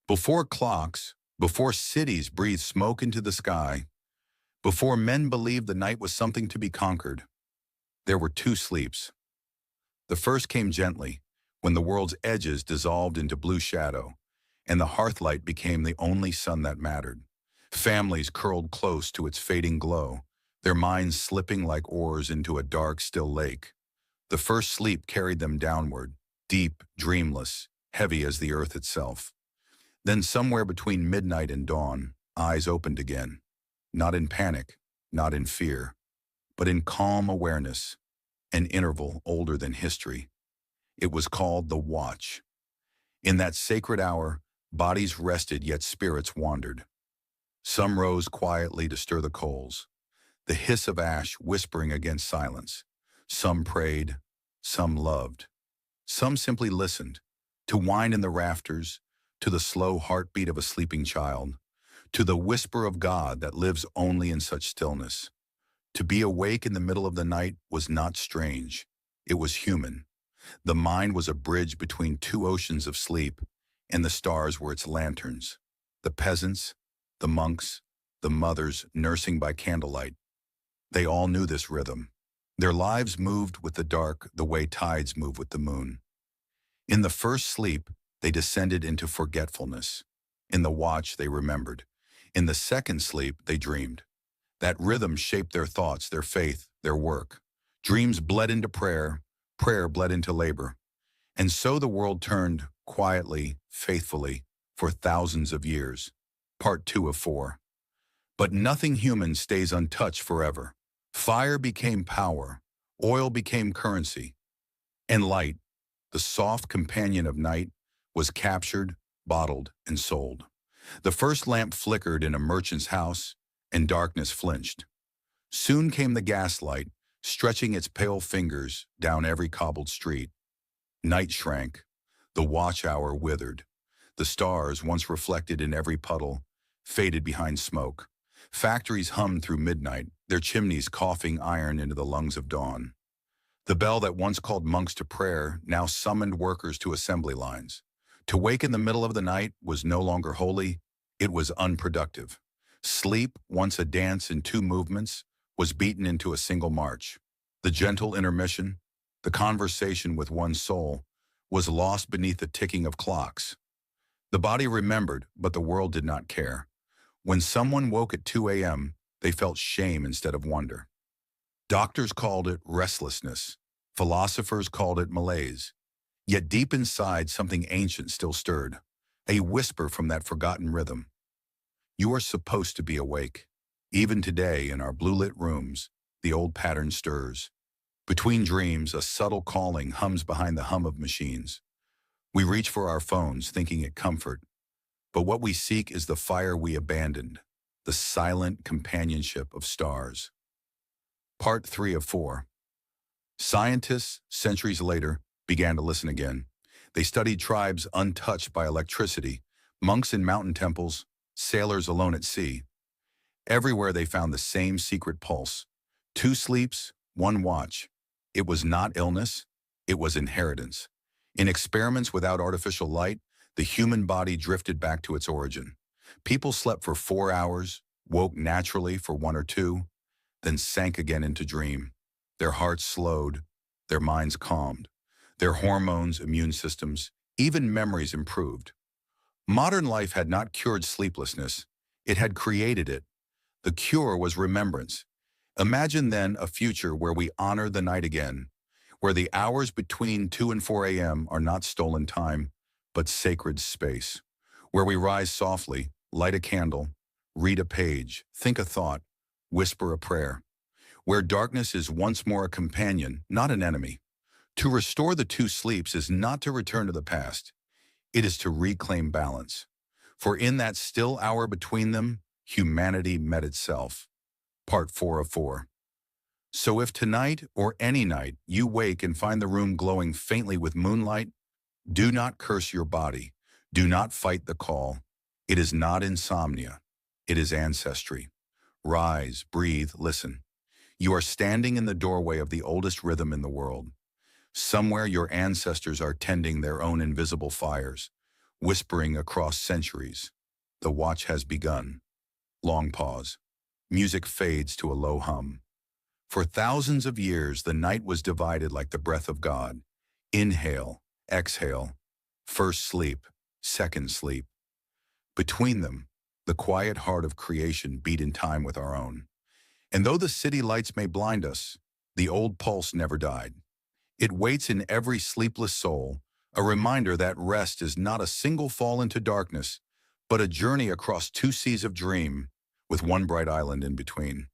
Before clocks, before cities breathed smoke into the sky, before men believed the night was something to be conquered, there were two sleeps. The first came gently, when the world's edges dissolved into blue shadow, and the hearthlight became the only sun that mattered. Families curled close to its fading glow, their minds slipping like oars into a dark, still lake. The first sleep carried them downward, deep, dreamless, heavy as the earth itself. Then somewhere between midnight and dawn, eyes opened again, not in panic, not in fear, but in calm awareness, an interval older than history. It was called the watch. In that sacred hour, bodies rested yet spirits wandered. Some rose quietly to stir the coals, the hiss of ash whispering against silence. Some prayed, some loved, some simply listened, to whine in the rafters, to the slow heartbeat of a sleeping child, to the whisper of God that lives only in such stillness. To be awake in the middle of the night was not strange. It was human. The mind was a bridge between two oceans of sleep, and the stars were its lanterns. The peasants, the monks, the mothers nursing by candlelight. They all knew this rhythm. Their lives moved with the dark the way tides move with the moon. In the first sleep, they descended into forgetfulness. In the watch, they remembered. In the second sleep, they dreamed. That rhythm shaped their thoughts, their faith, their work. Dreams bled into prayer, prayer bled into labor. And so the world turned, quietly, faithfully, for thousands of years. Part 2 of 4. But nothing human stays untouched forever. Fire became power, oil became currency, and light, the soft companion of night, was captured, bottled, and sold. The first lamp flickered in a merchant's house, and darkness flinched. Soon came the gaslight, stretching its pale fingers down every cobbled street. Night shrank, the watch hour withered. The stars, once reflected in every puddle, faded behind smoke. Factories hummed through midnight, their chimneys coughing iron into the lungs of dawn. The bell that once called monks to prayer now summoned workers to assembly lines. To wake in the middle of the night was no longer holy, it was unproductive. Sleep, once a dance in two movements, was beaten into a single march. The gentle intermission, the conversation with one's soul, was lost beneath the ticking of clocks. The body remembered, but the world did not care. When someone woke at 2 a.m., they felt shame instead of wonder. Doctors called it restlessness. Philosophers called it malaise. Yet deep inside, something ancient still stirred, a whisper from that forgotten rhythm. You are supposed to be awake. Even today, in our blue-lit rooms, the old pattern stirs. Between dreams, a subtle calling hums behind the hum of machines. We reach for our phones, thinking it comfort. But what we seek is the fire we abandoned, the silent companionship of stars. Part 3 of 4. Scientists, centuries later, began to listen again. They studied tribes untouched by electricity, monks in mountain temples, sailors alone at sea. Everywhere they found the same secret pulse. 2 sleeps, 1 watch. It was not illness, it was inheritance. In experiments without artificial light, the human body drifted back to its origin. People slept for 4 hours, woke naturally for 1 or 2, then sank again into dream. Their hearts slowed, their minds calmed, their hormones, immune systems, even memories improved. Modern life had not cured sleeplessness, it had created it. The cure was remembrance. Imagine then a future where we honor the night again, where the hours between 2 and 4 a.m. are not stolen time, but sacred space, where we rise softly, light a candle, read a page, think a thought, whisper a prayer, where darkness is once more a companion, not an enemy. To restore the 2 sleeps is not to return to the past, it is to reclaim balance. For in that still hour between them, humanity met itself. Part 4 of 4. So if tonight or any night you wake and find the room glowing faintly with moonlight, do not curse your body. Do not fight the call. It is not insomnia. It is ancestry. Rise, breathe, listen. You are standing in the doorway of the oldest rhythm in the world. Somewhere your ancestors are tending their own invisible fires, whispering across centuries. The watch has begun. Long pause. Music fades to a low hum. For thousands of years, the night was divided like the breath of God. Inhale, exhale, first sleep, second sleep. Between them, the quiet heart of creation beat in time with our own. And though the city lights may blind us, the old pulse never died. It waits in every sleepless soul, a reminder that rest is not a single fall into darkness, but a journey across two seas of dream, with one bright island in between.